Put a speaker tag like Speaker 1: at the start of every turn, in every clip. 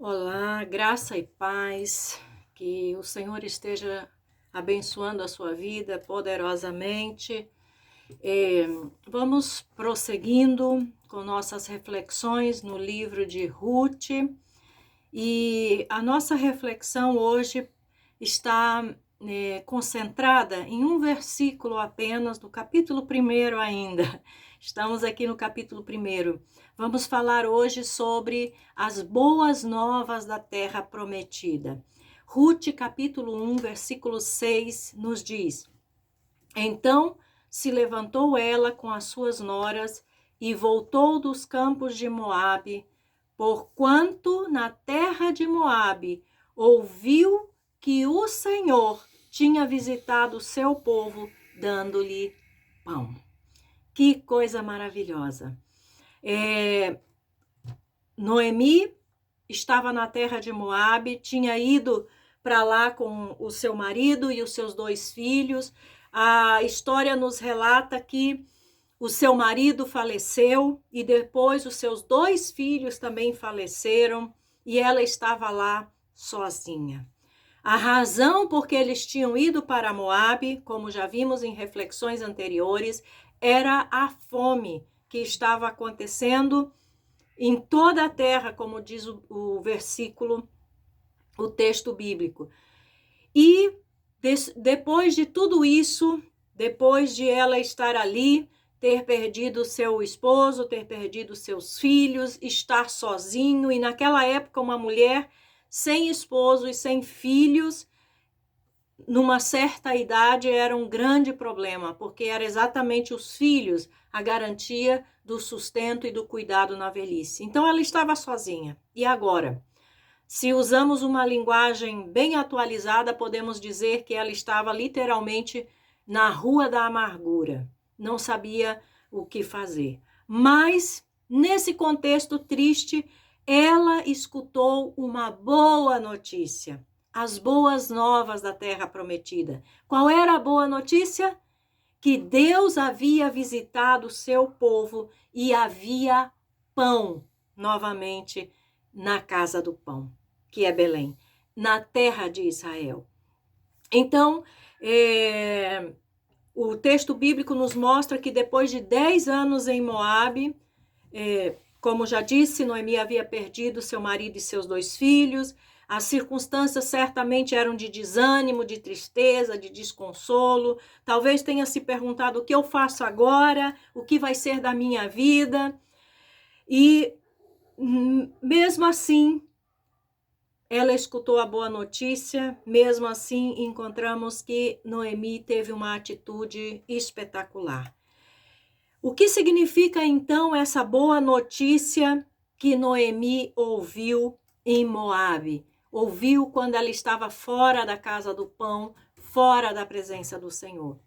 Speaker 1: Olá, graça e paz, que o Senhor esteja abençoando a sua vida poderosamente. Vamos prosseguindo com nossas reflexões no livro de Ruth, e a nossa reflexão hoje está concentrada em um versículo apenas, do capítulo 1 ainda. Estamos aqui no capítulo 1. Vamos falar hoje sobre as boas novas da terra prometida. Ruth, capítulo 1, versículo 6, nos diz: Então se levantou ela com as suas noras e voltou dos campos de Moabe, porquanto na terra de Moabe ouviu que o Senhor tinha visitado o seu povo, dando-lhe pão. Que coisa maravilhosa! Noemi estava na terra de Moabe, tinha ido para lá com o seu marido e os seus 2 filhos. A história nos relata que o seu marido faleceu e depois os seus 2 filhos também faleceram e ela estava lá sozinha. A razão por que eles tinham ido para Moabe, como já vimos em reflexões anteriores, era a fome que estava acontecendo em toda a terra, como diz o versículo, o texto bíblico. E depois de tudo isso, depois de ela estar ali, ter perdido seu esposo, ter perdido seus filhos, estar sozinho, e naquela época uma mulher sem esposo e sem filhos, numa certa idade, era um grande problema, porque era exatamente os filhos a garantia do sustento e do cuidado na velhice. Então ela estava sozinha. E agora? Se usamos uma linguagem bem atualizada, podemos dizer que ela estava literalmente na rua da amargura. Não sabia o que fazer. Mas, nesse contexto triste, ela escutou uma boa notícia. As boas novas da terra prometida. Qual era a boa notícia? Que Deus havia visitado o seu povo e havia pão novamente na casa do pão, que é Belém, na terra de Israel. Então, o texto bíblico nos mostra que depois de 10 anos em Moabe, como já disse, Noemi havia perdido seu marido e seus 2 filhos. As circunstâncias certamente eram de desânimo, de tristeza, de desconsolo. Talvez tenha se perguntado: o que eu faço agora? O que vai ser da minha vida? E mesmo assim, ela escutou a boa notícia. Mesmo assim, encontramos que Noemi teve uma atitude espetacular. O que significa então essa boa notícia que Noemi ouviu em Moabe? Ouviu quando ela estava fora da casa do pão, fora da presença do Senhor.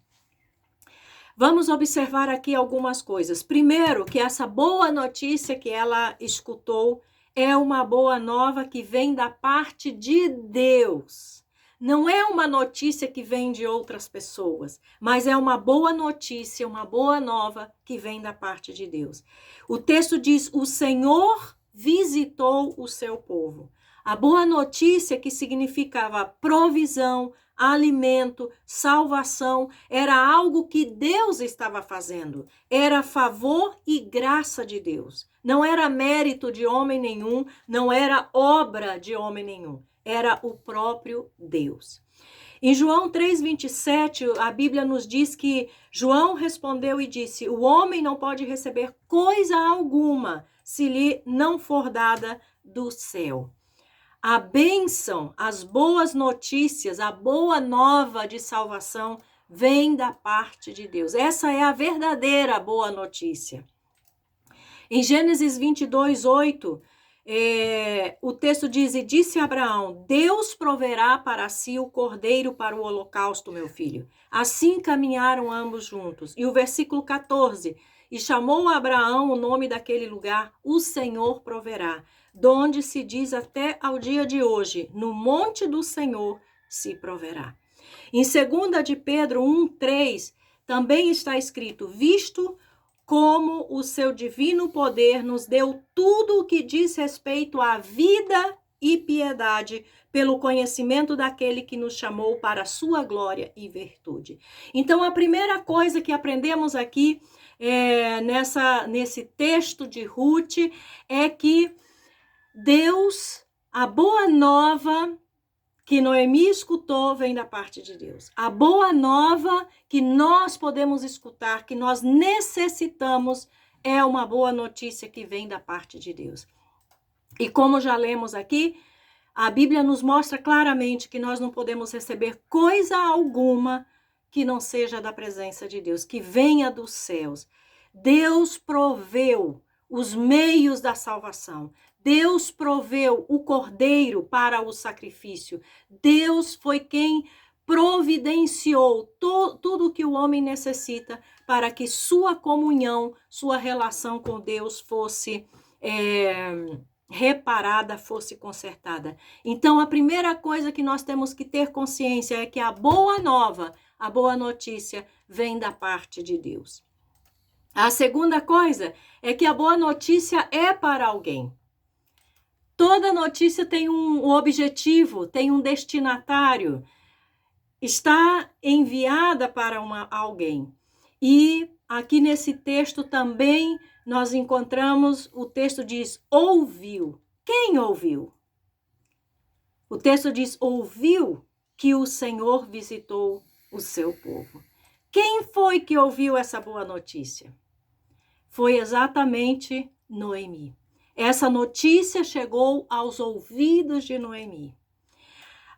Speaker 1: Vamos observar aqui algumas coisas. Primeiro, que essa boa notícia que ela escutou é uma boa nova que vem da parte de Deus. Não é uma notícia que vem de outras pessoas, mas é uma boa notícia, uma boa nova que vem da parte de Deus. O texto diz: o Senhor visitou o seu povo. A boa notícia, que significava provisão, alimento, salvação, era algo que Deus estava fazendo. Era favor e graça de Deus. Não era mérito de homem nenhum, não era obra de homem nenhum. Era o próprio Deus. Em João 3,27, a Bíblia nos diz que João respondeu e disse: o homem não pode receber coisa alguma se lhe não for dada do céu. A bênção, as boas notícias, a boa nova de salvação vem da parte de Deus. Essa é a verdadeira boa notícia. Em Gênesis 22:8, o texto diz: e disse Abraão: Deus proverá para si o cordeiro para o holocausto, meu filho. Assim caminharam ambos juntos. E o versículo 14: e chamou Abraão o nome daquele lugar: o Senhor proverá. Donde se diz até ao dia de hoje: no monte do Senhor se proverá. Em 2 de Pedro 1:3, também está escrito: visto como o seu divino poder nos deu tudo o que diz respeito à vida e piedade, pelo conhecimento daquele que nos chamou para a sua glória e virtude. Então, a primeira coisa que aprendemos aqui nesse texto de Ruth é que Deus, a boa nova que Noemi escutou vem da parte de Deus. A boa nova que nós podemos escutar, que nós necessitamos, é uma boa notícia que vem da parte de Deus. E como já lemos aqui, a Bíblia nos mostra claramente que nós não podemos receber coisa alguma que não seja da presença de Deus, que venha dos céus. Deus proveu os meios da salvação. Deus proveu o cordeiro para o sacrifício. Deus foi quem providenciou tudo o que o homem necessita para que sua comunhão, sua relação com Deus fosse reparada, fosse consertada. Então, a primeira coisa que nós temos que ter consciência é que a boa nova, a boa notícia, vem da parte de Deus. A segunda coisa é que a boa notícia é para alguém. Toda notícia tem um objetivo, tem um destinatário, está enviada para alguém. E aqui nesse texto também nós encontramos, o texto diz, ouviu. Quem ouviu? O texto diz, ouviu que o Senhor visitou o seu povo. Quem foi que ouviu essa boa notícia? Foi exatamente Noemi. Essa notícia chegou aos ouvidos de Noemi.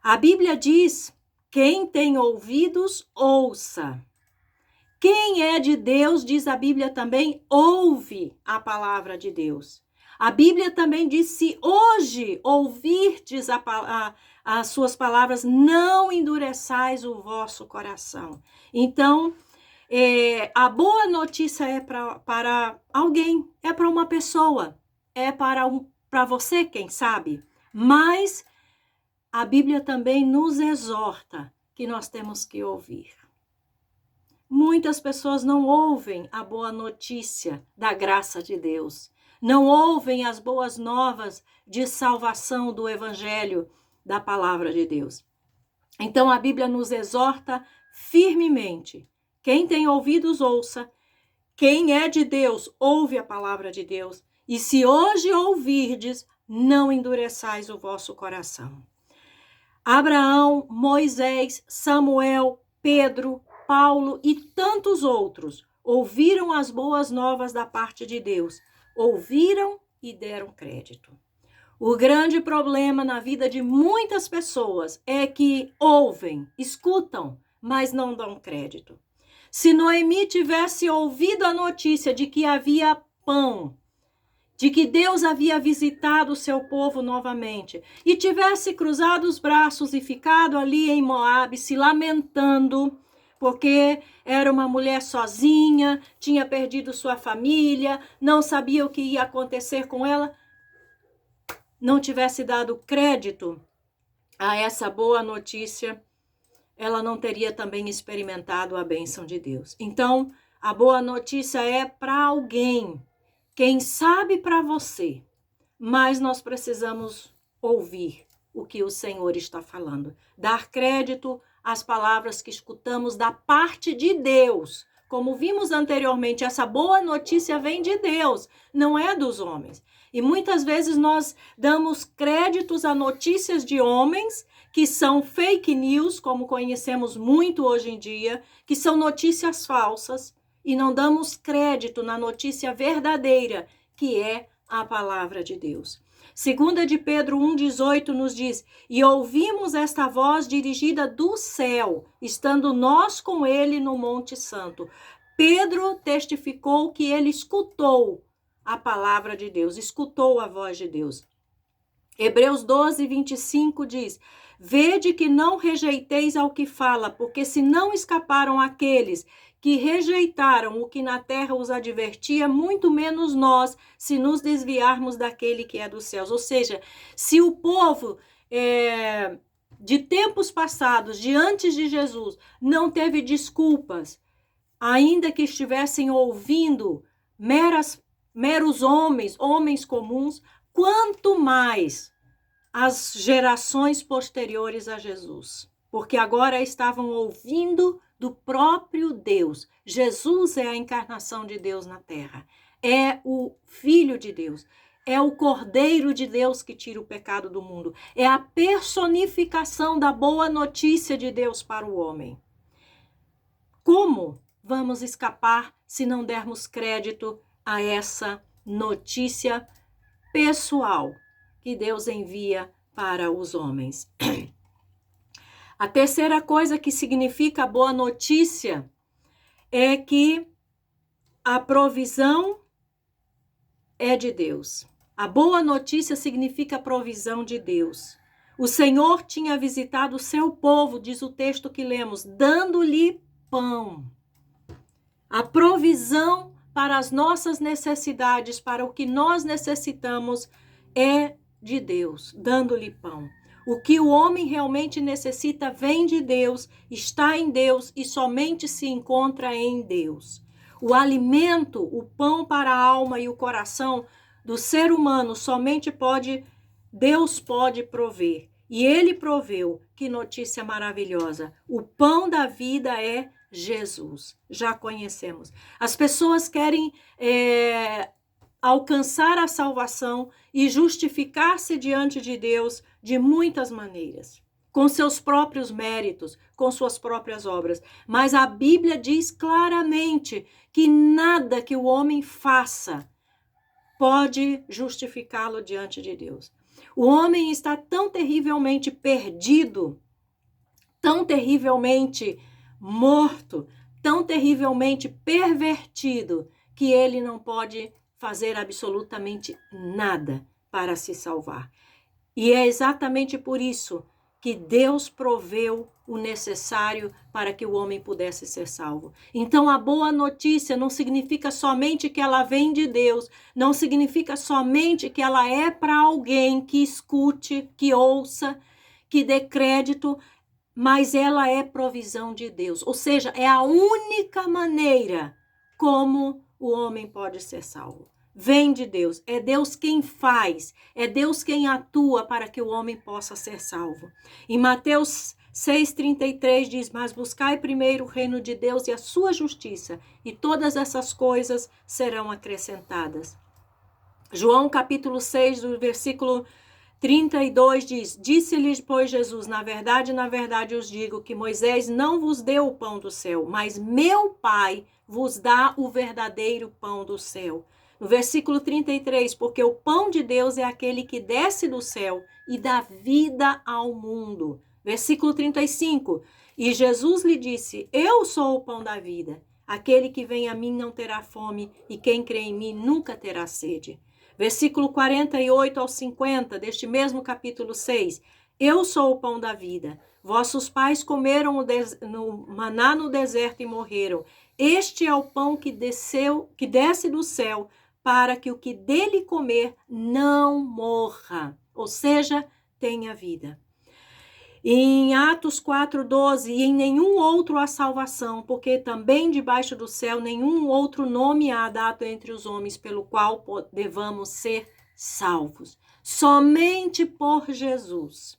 Speaker 1: A Bíblia diz, quem tem ouvidos, ouça. Quem é de Deus, diz a Bíblia também, ouve a palavra de Deus. A Bíblia também diz, se hoje ouvirdes as suas palavras, não endureçais o vosso coração. Então, a boa notícia é para alguém, é para uma pessoa, é para você, quem sabe. Mas a Bíblia também nos exorta que nós temos que ouvir. Muitas pessoas não ouvem a boa notícia da graça de Deus, não ouvem as boas novas de salvação do Evangelho, da palavra de Deus. Então a Bíblia nos exorta firmemente. Quem tem ouvidos, ouça. Quem é de Deus, ouve a palavra de Deus. E se hoje ouvirdes, não endureçais o vosso coração. Abraão, Moisés, Samuel, Pedro, Paulo e tantos outros ouviram as boas novas da parte de Deus. Ouviram e deram crédito. O grande problema na vida de muitas pessoas é que ouvem, escutam, mas não dão crédito. Se Noemi tivesse ouvido a notícia de que havia pão, de que Deus havia visitado o seu povo novamente, e tivesse cruzado os braços e ficado ali em Moabe se lamentando, porque era uma mulher sozinha, tinha perdido sua família, não sabia o que ia acontecer com ela, não tivesse dado crédito a essa boa notícia, ela não teria também experimentado a bênção de Deus. Então, a boa notícia é para alguém, quem sabe para você, mas nós precisamos ouvir o que o Senhor está falando, dar crédito às palavras que escutamos da parte de Deus. Como vimos anteriormente, essa boa notícia vem de Deus, não é dos homens. E muitas vezes nós damos créditos a notícias de homens que são fake news, como conhecemos muito hoje em dia, que são notícias falsas, e não damos crédito na notícia verdadeira, que é a palavra de Deus. 2 de Pedro 1,18 nos diz, e ouvimos esta voz dirigida do céu, estando nós com ele no Monte Santo. Pedro testificou que ele escutou a palavra de Deus, escutou a voz de Deus. Hebreus 12:25 diz, vede que não rejeiteis ao que fala, porque se não escaparam aqueles que rejeitaram o que na terra os advertia, muito menos nós, se nos desviarmos daquele que é dos céus. Ou seja, se o povo de tempos passados, de antes de Jesus, não teve desculpas, ainda que estivessem ouvindo meros homens comuns, quanto mais as gerações posteriores a Jesus, porque agora estavam ouvindo do próprio Deus. Jesus é a encarnação de Deus na terra, é o Filho de Deus, é o Cordeiro de Deus que tira o pecado do mundo, é a personificação da boa notícia de Deus para o homem. Como vamos escapar se não dermos crédito a essa notícia pessoal que Deus envia para os homens? A terceira coisa que significa a boa notícia é que a provisão é de Deus. A boa notícia significa a provisão de Deus. O Senhor tinha visitado o seu povo, diz o texto que lemos, dando-lhe pão. A provisão para as nossas necessidades, para o que nós necessitamos, é de Deus, dando-lhe pão. O que o homem realmente necessita vem de Deus, está em Deus e somente se encontra em Deus. O alimento, o pão para a alma e o coração do ser humano, somente Deus pode prover. E Ele proveu. Que notícia maravilhosa. O pão da vida é Jesus. Já conhecemos. As pessoas querem alcançar a salvação e justificar-se diante de Deus de muitas maneiras, com seus próprios méritos, com suas próprias obras. Mas a Bíblia diz claramente que nada que o homem faça pode justificá-lo diante de Deus. O homem está tão terrivelmente perdido, tão terrivelmente morto, tão terrivelmente pervertido, que ele não pode fazer absolutamente nada para se salvar. E é exatamente por isso que Deus proveu o necessário para que o homem pudesse ser salvo. Então, a boa notícia não significa somente que ela vem de Deus, não significa somente que ela é para alguém que escute, que ouça, que dê crédito, mas ela é provisão de Deus. Ou seja, é a única maneira como o homem pode ser salvo. Vem de Deus, é Deus quem faz, é Deus quem atua para que o homem possa ser salvo. Em Mateus 6,33 diz, mas buscai primeiro o reino de Deus e a sua justiça, e todas essas coisas serão acrescentadas. João capítulo 6, do versículo 32 diz, disse-lhes, pois, Jesus, na verdade os digo que Moisés não vos deu o pão do céu, mas meu Pai vos dá o verdadeiro pão do céu. No versículo 33, porque o pão de Deus é aquele que desce do céu e dá vida ao mundo. Versículo 35, e Jesus lhe disse, eu sou o pão da vida. Aquele que vem a mim não terá fome e quem crê em mim nunca terá sede. Versículo 48 ao 50, deste mesmo capítulo 6, eu sou o pão da vida. Vossos pais comeram no maná no deserto e morreram. Este é o pão que desce do céu, para que o que dele comer não morra, ou seja, tenha vida. Em Atos 4,12, e em nenhum outro há salvação, porque também debaixo do céu nenhum outro nome há dado entre os homens, pelo qual devamos ser salvos. Somente por Jesus,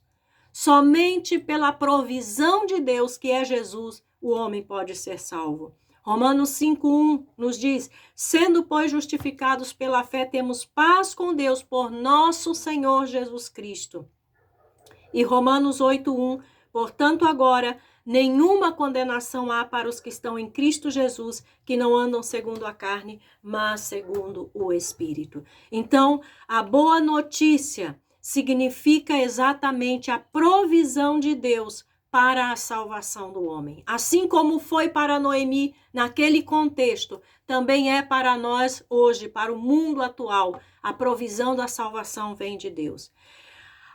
Speaker 1: somente pela provisão de Deus, que é Jesus, o homem pode ser salvo. Romanos 5,1 nos diz, sendo, pois, justificados pela fé, temos paz com Deus por nosso Senhor Jesus Cristo. E Romanos 8,1, portanto, agora, nenhuma condenação há para os que estão em Cristo Jesus, que não andam segundo a carne, mas segundo o Espírito. Então, a boa notícia significa exatamente a provisão de Deus para a salvação do homem. Assim como foi para Noemi naquele contexto, também é para nós hoje, para o mundo atual. A provisão da salvação vem de Deus.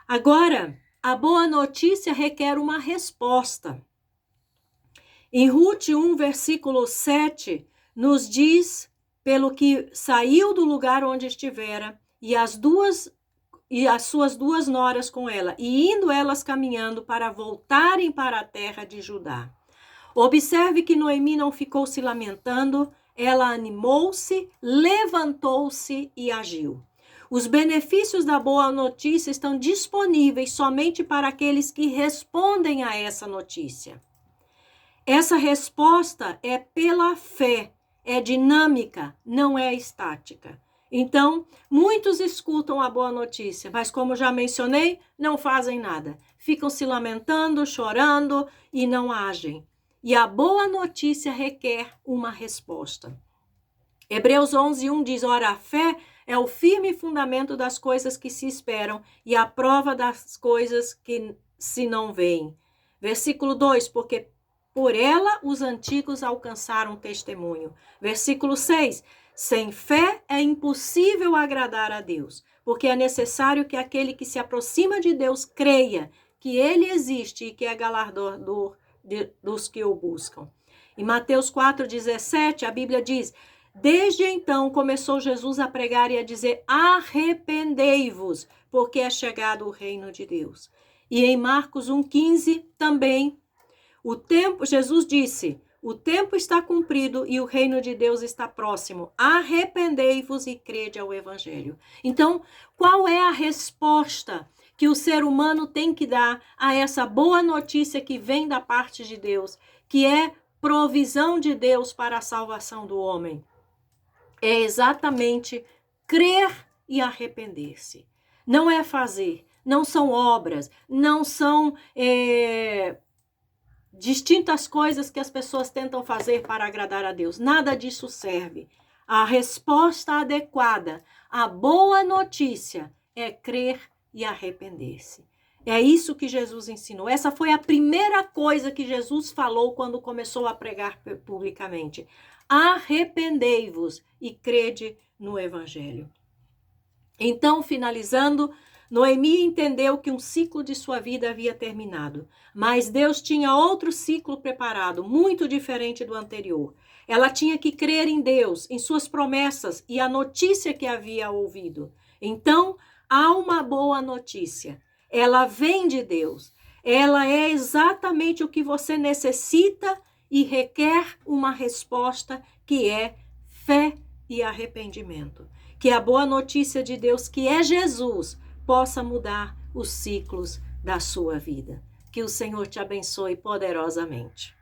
Speaker 1: Agora, a boa notícia requer uma resposta. Em Rute 1, versículo 7, nos diz, pelo que saiu do lugar onde estivera, e as suas duas noras com ela, e indo elas caminhando para voltarem para a terra de Judá. Observe que Noemi não ficou se lamentando, ela animou-se, levantou-se e agiu. Os benefícios da boa notícia estão disponíveis somente para aqueles que respondem a essa notícia. Essa resposta é pela fé, é dinâmica, não é estática. Então, muitos escutam a boa notícia, mas como já mencionei, não fazem nada. Ficam se lamentando, chorando e não agem. E a boa notícia requer uma resposta. Hebreus 11:1 diz, ora, a fé é o firme fundamento das coisas que se esperam e a prova das coisas que se não veem. Versículo 2, porque por ela os antigos alcançaram testemunho. Versículo 6, sem fé é impossível agradar a Deus, porque é necessário que aquele que se aproxima de Deus creia que ele existe e que é galardoador dos que o buscam. Em Mateus 4:17, a Bíblia diz, desde então começou Jesus a pregar e a dizer, arrependei-vos, porque é chegado o reino de Deus. E em Marcos 1:15 também, Jesus disse, o tempo está cumprido e o reino de Deus está próximo. Arrependei-vos e crede ao evangelho. Então, qual é a resposta que o ser humano tem que dar a essa boa notícia que vem da parte de Deus, que é provisão de Deus para a salvação do homem? É exatamente crer e arrepender-se. Não é fazer, não são obras, não são distintas coisas que as pessoas tentam fazer para agradar a Deus. Nada disso serve. A resposta adequada, a boa notícia é crer e arrepender-se. É isso que Jesus ensinou. Essa foi a primeira coisa que Jesus falou quando começou a pregar publicamente. Arrependei-vos e crede no evangelho. Então, finalizando, Noemi entendeu que um ciclo de sua vida havia terminado, mas Deus tinha outro ciclo preparado, muito diferente do anterior. Ela tinha que crer em Deus, em suas promessas e a notícia que havia ouvido. Então, há uma boa notícia. Ela vem de Deus. Ela é exatamente o que você necessita e requer uma resposta que é fé e arrependimento. Que a boa notícia de Deus, que é Jesus, possa mudar os ciclos da sua vida. Que o Senhor te abençoe poderosamente.